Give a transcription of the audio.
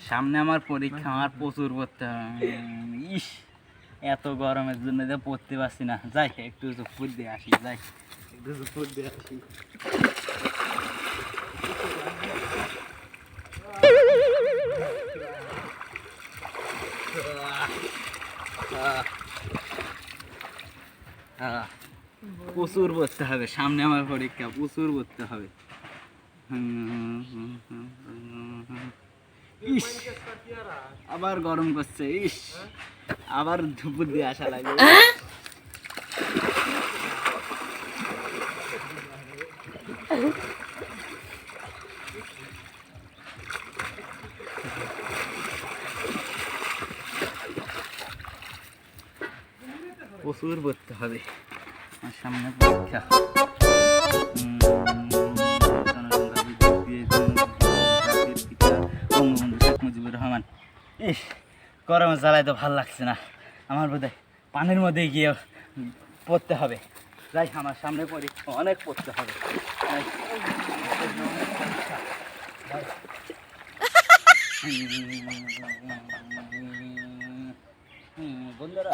সামনে আমার পরীক্ষা, আমার প্রচুর পড়তে হবে। ইস, এত গরমের জন্য যে পড়তে পারছি না। যাই একটু দুপুর দিয়ে আসি, যাই একটু দুপুর দিয়ে আসি। প্রচুর পড়তে হবে, সামনে আমার পরীক্ষা, প্রচুর পড়তে হবে। ইস, আবার গরম করছে। ইস, আবার দুপুর দিয়ে আসা লাগবে। প্রচুর পড়তে হবে, আমার সামনে পরীক্ষা। বঙ্গবন্ধু শেখ মুজিবুর রহমান। ইস, গরমে জ্বালায় তো ভালো লাগছে না। আমার বোধহয় পানির মধ্যে গিয়ে পড়তে হবে। যাই, আমার সামনে পরীক্ষা, অনেক পড়তে হবে। বন্ধুরা